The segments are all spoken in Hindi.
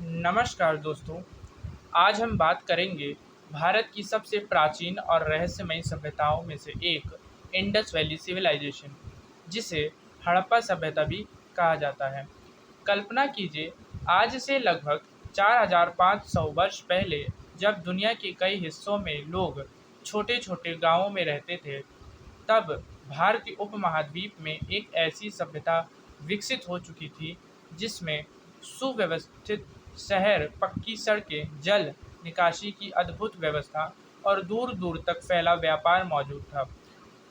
नमस्कार दोस्तों। आज हम बात करेंगे भारत की सबसे प्राचीन और रहस्यमयी सभ्यताओं में से एक इंडस वैली सिविलाइजेशन, जिसे हड़प्पा सभ्यता भी कहा जाता है। कल्पना कीजिए, आज से लगभग 4500 वर्ष पहले जब दुनिया के कई हिस्सों में लोग छोटे-छोटे गांवों में रहते थे, तब भारतीय उपमहाद्वीप में एक ऐसी सभ्यता विकसित हो चुकी थी जिसमें सुव्यवस्थित शहर, पक्की सड़कें, जल निकासी की अद्भुत व्यवस्था और दूर-दूर तक फैला व्यापार मौजूद था।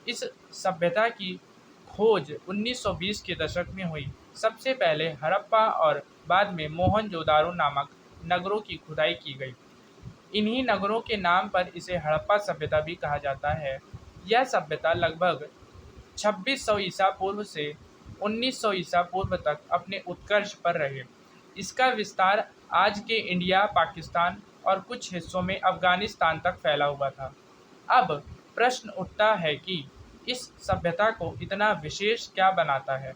इस सभ्यता की खोज 1920 के दशक में हुई। सबसे पहले हड़प्पा और बाद में मोहनजोदाड़ो नामक नगरों की खुदाई की गई। इन्हीं नगरों के नाम पर इसे हड़प्पा सभ्यता भी कहा जाता है। यह सभ्यता लगभग 2600 ईसा पूर्व से 1900 ईसा पूर्व तक अपने उत्कर्ष पर रहे। इसका विस्तार आज के इंडिया, पाकिस्तान और कुछ हिस्सों में अफगानिस्तान तक फैला हुआ था। अब प्रश्न उठता है कि इस सभ्यता को इतना विशेष क्या बनाता है?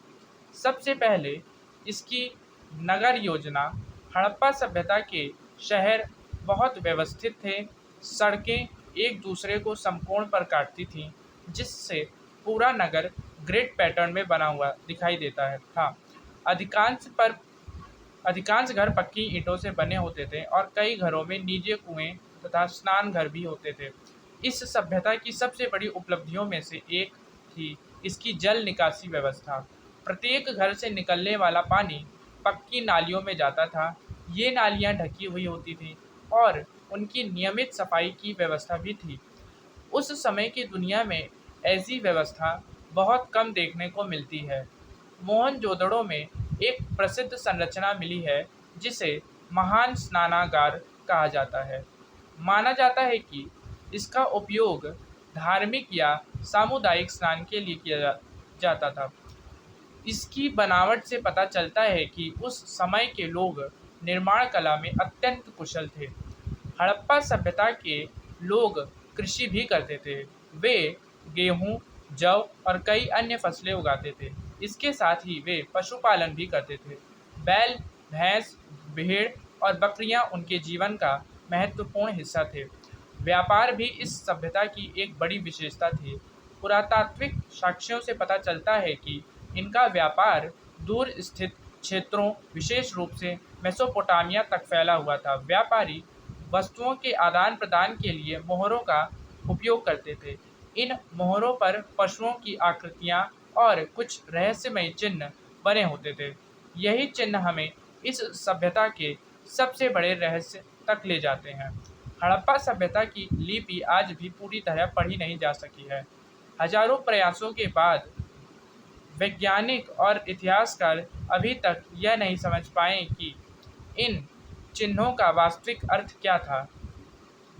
सबसे पहले इसकी नगर योजना। हड़प्पा सभ्यता के शहर बहुत व्यवस्थित थे। सड़कें एक दूसरे को समकोण पर काटती थीं, जिससे पूरा नगर ग्रिड पैटर्न में बना हुआ दिखाई देता था। अधिकांश पर अधिकांश घर पक्की ईंटों से बने होते थे और कई घरों में निजी कुएं तथा स्नान घर भी होते थे। इस सभ्यता की सबसे बड़ी उपलब्धियों में से एक थी इसकी जल निकासी व्यवस्था। प्रत्येक घर से निकलने वाला पानी पक्की नालियों में जाता था। ये नालियां ढकी हुई होती थीं और उनकी नियमित सफाई की व्यवस्था भी थी। उस समय की दुनिया में ऐसी व्यवस्था बहुत कम देखने को मिलती है। मोहनजोदड़ो में एक प्रसिद्ध संरचना मिली है जिसे महान स्नानागार कहा जाता है। माना जाता है कि इसका उपयोग धार्मिक या सामुदायिक स्नान के लिए जाता था। इसकी बनावट से पता चलता है कि उस समय के लोग निर्माण कला में अत्यंत कुशल थे। हड़प्पा सभ्यता के लोग कृषि भी करते थे। वे गेहूं, जौ और कई अन्य फसलें उगाते थे। इसके साथ ही वे पशुपालन भी करते थे। बैल, भैंस, भेड़ और बकरियां उनके जीवन का महत्वपूर्ण हिस्सा थे। व्यापार भी इस सभ्यता की एक बड़ी विशेषता थी। पुरातात्विक साक्ष्यों से पता चलता है कि इनका व्यापार दूर स्थित क्षेत्रों, विशेष रूप से मेसोपोटामिया तक फैला हुआ था। व्यापारी वस्तुओं के आदान-प्रदान के लिए मोहरों का उपयोग करते थे। इन मोहरों पर पशुओं की आकृतियाँ और कुछ रहस्यमयी चिन्ह बने होते थे। यही चिन्ह हमें इस सभ्यता के सबसे बड़े रहस्य तक ले जाते हैं। हड़प्पा सभ्यता की लिपि आज भी पूरी तरह पढ़ी नहीं जा सकी है। हजारों प्रयासों के बाद वैज्ञानिक और इतिहासकार अभी तक यह नहीं समझ पाए कि इन चिन्हों का वास्तविक अर्थ क्या था।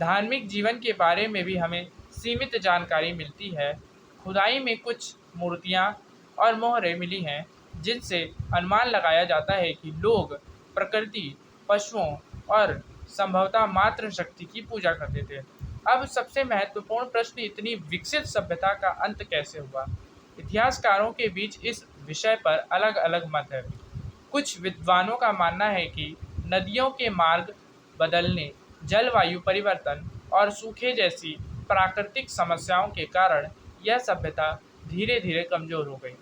धार्मिक जीवन के बारे में भी हमें सीमित जानकारी मिलती है। खुदाई में कुछ मूर्तियाँ और मोहरें मिली हैं जिनसे अनुमान लगाया जाता है कि लोग प्रकृति, पशुओं और संभवतः मातृ शक्ति की पूजा करते थे। अब सबसे महत्वपूर्ण प्रश्न, इतनी विकसित सभ्यता का अंत कैसे हुआ? इतिहासकारों के बीच इस विषय पर अलग-अलग मत है। कुछ विद्वानों का मानना है कि नदियों के मार्ग बदलने, जलवायु परिवर्तन और सूखे जैसी प्राकृतिक समस्याओं के कारण यह सभ्यता धीरे-धीरे कमजोर हो गई।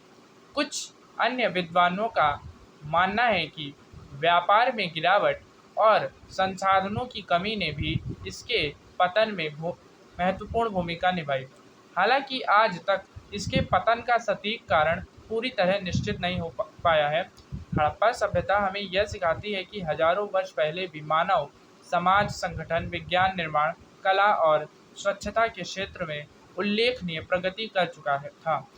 कुछ अन्य विद्वानों का मानना है कि व्यापार में गिरावट और संसाधनों की कमी ने भी इसके पतन में महत्वपूर्ण भूमिका निभाई। हालांकि आज तक इसके पतन का सटीक कारण पूरी तरह निश्चित नहीं हो पाया है। हड़प्पा सभ्यता हमें यह सिखाती है कि हजारों वर्ष पहले भी मानव समाज, संगठन, विज्ञान, निर्माण, कला और स्वच्छता के क्षेत्र में उल्लेखनीय प्रगति कर चुका था।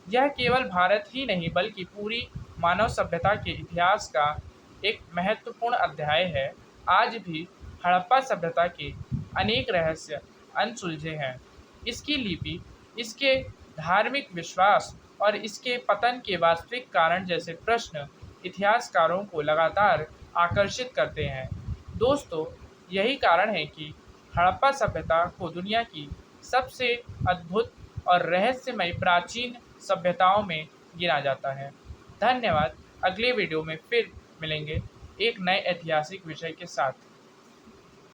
यह केवल भारत ही नहीं बल्कि पूरी मानव सभ्यता के इतिहास का एक महत्वपूर्ण अध्याय है। आज भी हड़प्पा सभ्यता के अनेक रहस्य अनसुलझे हैं। इसकी लिपि, इसके धार्मिक विश्वास और इसके पतन के वास्तविक कारण जैसे प्रश्न इतिहासकारों को लगातार आकर्षित करते हैं। दोस्तों, यही कारण है कि हड़प्पा सभ्यता को दुनिया की सबसे अद्भुत और रहस्यमयी प्राचीन सभ्यताओं में गिना जाता है। धन्यवाद। अगले वीडियो में फिर मिलेंगे। एक नए ऐतिहासिक विषय के साथ